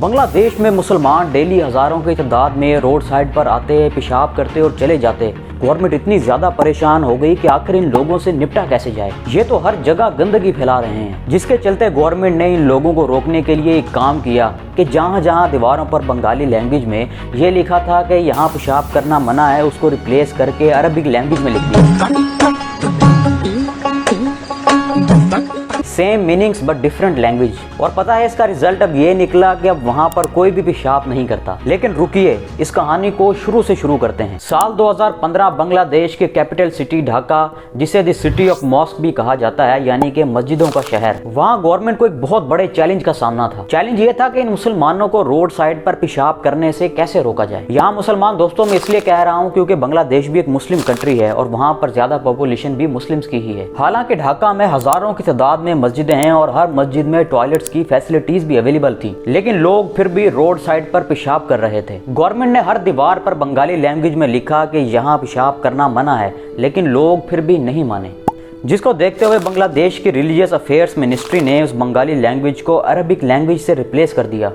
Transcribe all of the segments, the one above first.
बांग्लादेश में मुसलमान डेली हज़ारों की तादाद में रोड साइड पर आते, पेशाब करते और चले जाते। गवर्नमेंट इतनी ज़्यादा परेशान हो गई कि आखिर इन लोगों से निपटा कैसे जाए। ये तो हर जगह गंदगी फैला रहे हैं, जिसके चलते गवर्नमेंट ने इन लोगों को रोकने के लिए एक काम किया कि जहाँ जहाँ दीवारों पर बंगाली लैंग्वेज में ये लिखा था कि यहाँ पेशाब करना मना है, उसको रिप्लेस करके अरबिक लैंग्वेज में लिख दिया। Same meanings but different language. और पता है इसका रिजल्ट अब ये निकला कि अब वहाँ पर कोई भी पेशाब नहीं करता। लेकिन रुकिए, इस कहानी को शुरू से शुरू करते हैं। साल 2015 बांग्लादेश के कैपिटल सिटी ढाका, जिसे द सिटी ऑफ मॉस्क भी कहा जाता है, यानी कि मस्जिदों का शहर, वहाँ गवर्नमेंट को एक बहुत बड़े चैलेंज का सामना था। चैलेंज ये था कि इन मुसलमानों को रोड साइड पर पेशाब करने से कैसे रोका जाए। यहाँ मुसलमान दोस्तों मैं इसलिए कह रहा हूँ क्योंकि बांग्लादेश भी एक मुस्लिम कंट्री है और वहाँ पर ज्यादा पॉपुलेशन भी मुस्लिम्स की ही है। हालांकि ढाका में हजारों की तादाद में मस्जिदें हैं और हर मस्जिद में टॉयलेट्स की फैसिलिटीज भी अवेलेबल थी, लेकिन लोग फिर भी रोड साइड पर पेशाब कर रहे थे। गवर्नमेंट ने हर दीवार पर बंगाली लैंग्वेज में लिखा कि यहाँ पेशाब करना मना है, लेकिन लोग फिर भी नहीं माने। जिसको देखते हुए बांग्लादेश की रिलीजियस अफेयर्स मिनिस्ट्री ने उस बंगाली लैंग्वेज को अरबिक लैंग्वेज से रिप्लेस कर दिया।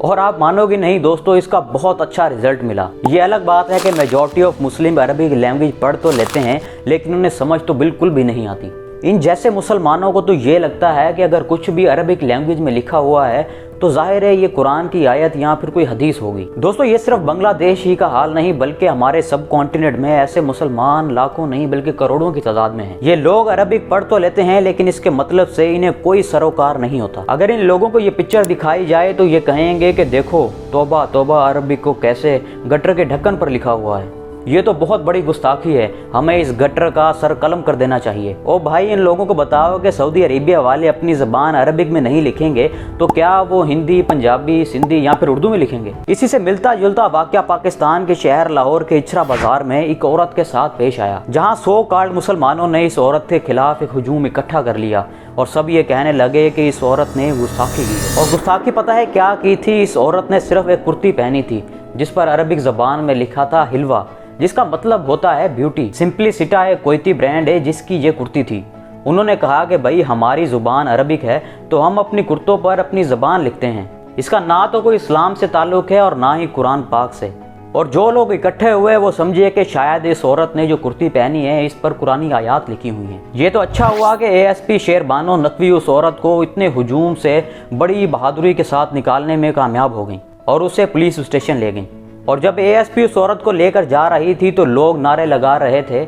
और आप मानोगे नहीं दोस्तों, इसका बहुत अच्छा रिजल्ट मिला। ये अलग बात है कि majority of Muslim Arabic language पढ़ तो लेते हैं, लेकिन उन्हें समझ तो बिल्कुल भी नहीं आती। इन जैसे मुसलमानों को तो ये लगता है कि अगर कुछ भी अरबिक लैंग्वेज में लिखा हुआ है तो जाहिर है ये कुरान की आयत या फिर कोई हदीस होगी। दोस्तों ये सिर्फ बांग्लादेश ही का हाल नहीं, बल्कि हमारे सब कॉन्टिनेंट में ऐसे मुसलमान लाखों नहीं बल्कि करोड़ों की तादाद में हैं। ये लोग अरबिक पढ़ तो लेते हैं, लेकिन इसके मतलब से इन्हें कोई सरोकार नहीं होता। अगर इन लोगों को ये पिक्चर दिखाई जाए तो ये कहेंगे कि देखो तौबा तौबा, अरबिक को कैसे गटर के ढक्कन पर लिखा हुआ है। ये तो बहुत बड़ी गुस्ताखी है, हमें इस गटर का सर कलम कर देना चाहिए। ओ भाई, इन लोगों को बताओ कि सऊदी अरेबिया वाले अपनी ज़बान अरबिक में नहीं लिखेंगे तो क्या वो हिंदी, पंजाबी, सिंधी या फिर उर्दू में लिखेंगे। इसी से मिलता जुलता वाक़या पाकिस्तान के शहर लाहौर के इचरा बाजार में एक औरत के साथ पेश आया, जहाँ 100 कार्ड मुसलमानों ने इस औरत के खिलाफ एक हुजूम इकट्ठा कर लिया और सब ये कहने लगे कि इस औरत ने गुस्ताखी की। और गुस्ताखी पता है क्या की थी? इस औरत ने सिर्फ एक कुर्ती पहनी थी जिस पर अरबिक ज़बान में लिखा था हिलवा, जिसका मतलब होता है ब्यूटी। सिंपलिसिटा एक कोयती ब्रांड है जिसकी ये कुर्ती थी। उन्होंने कहा कि भाई हमारी ज़ुबान अरबिक है तो हम अपनी कुर्तों पर अपनी ज़बान लिखते हैं। इसका ना तो कोई इस्लाम से ताल्लुक़ है और ना ही कुरान पाक से। और जो लोग इकट्ठे हुए वो समझिए कि शायद इस औरत ने जो कुर्ती पहनी है इस पर कुरानी आयात लिखी हुई हैं। ये तो अच्छा हुआ कि ASP शेरबानो नकवी उस औरत को इतने हुजूम से बड़ी बहादुरी के साथ निकालने में कामयाब हो गई और उसे पुलिस स्टेशन ले गई। और जब ASP उस औरत को लेकर जा रही थी तो लोग नारे लगा रहे थे,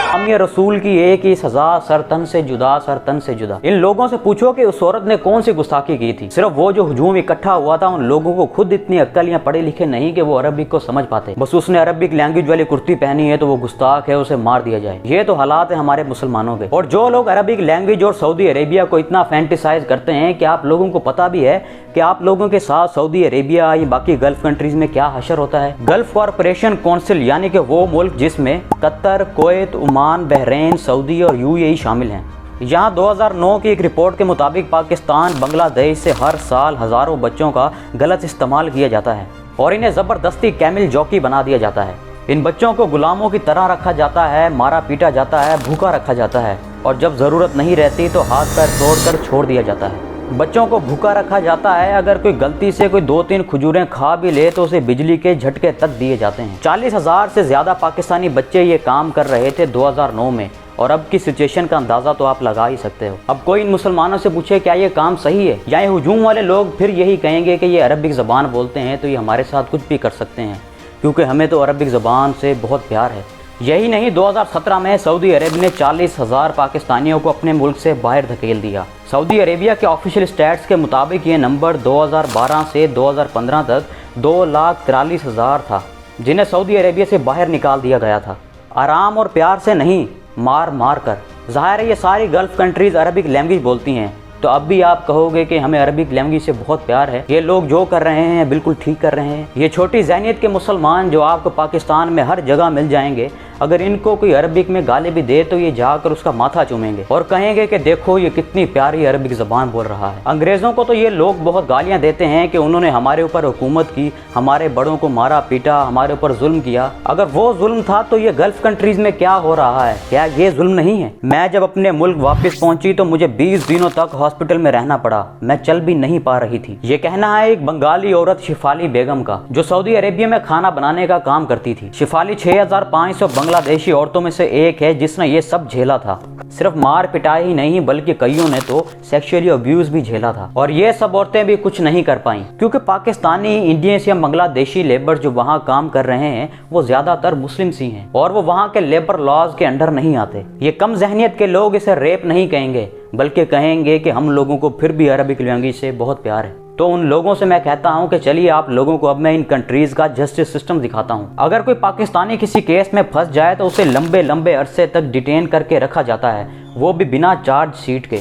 हम ये रसूल की एक ही सजा, सर तन से जुदा, सर तन से जुदा। इन लोगों से पूछो कि उस औरत ने कौन सी गुस्ताखी की थी। सिर्फ वो जो हुजूम इकट्ठा हुआ था उन लोगों को खुद इतनी अक्ल या पढ़े लिखे नहीं कि वो अरबिक को समझ पाते। बस उसने अरबिक लैंग्वेज वाली कुर्ती पहनी है तो वो गुस्ताख है, उसे मार दिया जाए। ये तो हालात है हमारे मुसलमानों के। और जो लोग अरबिक लैंग्वेज और सऊदी अरेबिया को इतना फैंटिसाइज करते हैं कि आप लोगों को पता भी है कि आप लोगों के साथ सऊदी अरेबिया या बाकी गल्फ कंट्रीज में क्या हशर होता है। गल्फ कॉरपोरेशन काउंसिल यानी कि वो मुल्क जिसमें Qatar, Kuwait, Oman, Bahrain, Saudi और UAE शामिल हैं। यहाँ 2009 की एक रिपोर्ट के मुताबिक पाकिस्तान, बांग्लादेश से हर साल हज़ारों बच्चों का गलत इस्तेमाल किया जाता है और इन्हें ज़बरदस्ती कैमिल जॉकी बना दिया जाता है। इन बच्चों को गुलामों की तरह रखा जाता है, मारा पीटा जाता है, भूखा रखा जाता है और जब ज़रूरत नहीं रहती तो हाथ पैर तोड़कर छोड़ दिया जाता है। बच्चों को भूखा रखा जाता है, अगर कोई गलती से कोई 2-3 खजूरें खा भी ले तो उसे बिजली के झटके तक दिए जाते हैं। 40,000 से ज़्यादा पाकिस्तानी बच्चे ये काम कर रहे थे 2009 में और अब की सिचुएशन का अंदाज़ा तो आप लगा ही सकते हो। अब कोई इन मुसलमानों से पूछे क्या ये काम सही है, या ये हुजूम वाले लोग फिर यही कहेंगे कि ये अरबिक ज़बान बोलते हैं तो ये हमारे साथ कुछ भी कर सकते हैं क्योंकि हमें तो अरबिक ज़बान से बहुत प्यार है। यही नहीं, 2017 में सऊदी अरेबिया ने 40,000 पाकिस्तानियों को अपने मुल्क से बाहर धकेल दिया। सऊदी अरेबिया के ऑफिशियल स्टैट्स के मुताबिक ये नंबर 2012 से 2015 तक 2,43,000 था जिन्हें सऊदी अरेबिया से बाहर निकाल दिया गया था। आराम और प्यार से नहीं, मार मार कर। ज़ाहिर है ये सारी गल्फ कंट्रीज़ अरबिक लैंग्वेज बोलती हैं, तो अब भी आप कहोगे कि हमें अरबिक लैंग्वेज से बहुत प्यार है। ये लोग जो कर रहे हैं बिल्कुल ठीक कर रहे हैं। ये छोटी ज़हनियत के मुसलमान जो आपको पाकिस्तान में हर जगह मिल जाएंगे, अगर इनको कोई अरबिक में गाली भी दे तो ये जाकर उसका माथा चूमेंगे और कहेंगे कि देखो ये कितनी प्यारी अरबिक ज़बान बोल रहा है। अंग्रेज़ों को तो ये लोग बहुत गालियाँ देते हैं कि उन्होंने हमारे ऊपर हुकूमत की, हमारे बड़ों को मारा पीटा, हमारे ऊपर जुल्म किया। अगर वो जुल्म था तो ये गल्फ कंट्रीज़ में क्या हो रहा है, क्या ये जुल्म नहीं है? मैं जब अपने मुल्क वापस पहुंची तो मुझे 20 दिनों तक हॉस्पिटल में रहना पड़ा, मैं चल भी नहीं पा रही थी। ये कहना है एक बंगाली औरत शिफाली बेगम का, जो सऊदी अरेबिया में खाना बनाने का काम करती थी। शिफाली 6500 बांग्लादेशी औरतों में से एक है जिसने ये सब झेला था। सिर्फ मार पिटाई ही नहीं बल्कि कईयों ने तो सेक्सुअली अब्यूज भी झेला था, और ये सब औरतें भी कुछ नहीं कर पाई क्योंकि पाकिस्तानी, इंडियंस या बांग्लादेशी लेबर जो वहाँ काम कर रहे हैं वो ज्यादातर मुस्लिम सी हैं और वो वहाँ के लेबर लॉज के अंडर नहीं आते। ये कम जहनियत के लोग इसे रेप नहीं कहेंगे बल्कि कहेंगे कि हम लोगों को फिर भी अरबिक लैंग्वेज से बहुत प्यार है। तो उन लोगों से मैं कहता हूं कि चलिए आप लोगों को अब मैं इन कंट्रीज का जस्टिस सिस्टम दिखाता हूं। अगर कोई पाकिस्तानी किसी केस में फंस जाए तो उसे लंबे लंबे अरसे तक डिटेन करके रखा जाता है, वो भी बिना चार्ज शीट के।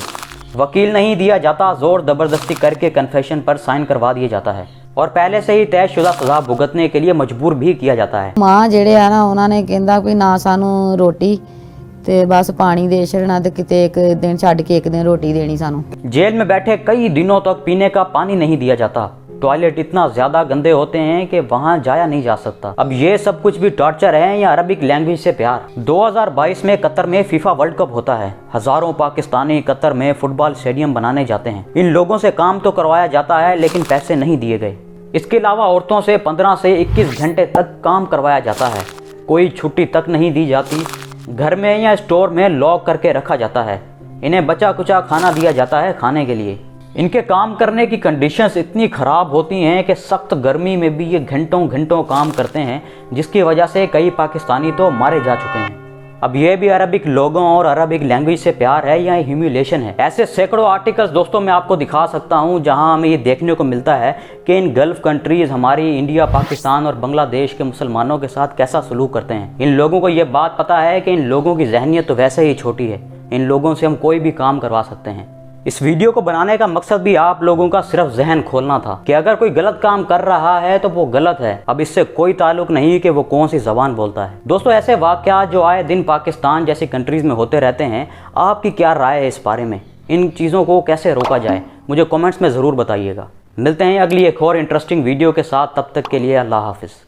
वकील नहीं दिया जाता, जोर जबरदस्ती करके कन्फेशन पर साइन करवा दिया जाता है और पहले से ही तयशुदा सजा भुगतने के लिए मजबूर भी किया जाता है। मां जेड़े है ना उन्होंने कहंदा कोई ना सानू रोटी ते बस पानी दे छड़ना ते किते एक दिन छड़ के एक दिन रोटी देनी सानू। जेल में बैठे कई दिनों तक पीने का पानी नहीं दिया जाता, टॉयलेट इतना ज्यादा गंदे होते हैं कि वहां जाया नहीं जा सकता। अब ये सब कुछ भी टॉर्चर है या अरबिक लैंग्वेज से प्यार? 2022 में कतर में फीफा वर्ल्ड कप होता है। हजारों पाकिस्तानी कतर में फुटबॉल स्टेडियम बनाने जाते हैं। इन लोगों से काम तो करवाया जाता है लेकिन पैसे नहीं दिए गए। इसके अलावा औरतों से 15 से 21 घंटे तक काम करवाया जाता है, कोई छुट्टी तक नहीं दी जाती। घर में या स्टोर में लॉक करके रखा जाता है। इन्हें बचा कुचा खाना दिया जाता है खाने के लिए। इनके काम करने की कंडीशंस इतनी ख़राब होती हैं कि सख्त गर्मी में भी ये घंटों घंटों काम करते हैं, जिसकी वजह से कई पाकिस्तानी तो मारे जा चुके हैं। अब ये भी अरबिक लोगों और अरबिक लैंग्वेज से प्यार है या ह्यूमिलेशन है? ऐसे सैकड़ों आर्टिकल्स दोस्तों मैं आपको दिखा सकता हूँ जहाँ हमें ये देखने को मिलता है कि इन गल्फ कंट्रीज हमारी इंडिया, पाकिस्तान और बांग्लादेश के मुसलमानों के साथ कैसा सलूक करते हैं। इन लोगों को ये बात पता है कि इन लोगों की जहनियत तो वैसे ही छोटी है, इन लोगों से हम कोई भी काम करवा सकते हैं। इस वीडियो को बनाने का मकसद भी आप लोगों का सिर्फ जहन खोलना था कि अगर कोई गलत काम कर रहा है तो वो गलत है। अब इससे कोई ताल्लुक नहीं कि वो कौन सी ज़बान बोलता है। दोस्तों ऐसे वाक़यात जो आए दिन पाकिस्तान जैसी कंट्रीज़ में होते रहते हैं, आपकी क्या राय है इस बारे में? इन चीज़ों को कैसे रोका जाए मुझे कमेंट्स में ज़रूर बताइएगा। मिलते हैं अगली एक और इंटरेस्टिंग वीडियो के साथ, तब तक के लिए अल्लाह हाफिज़।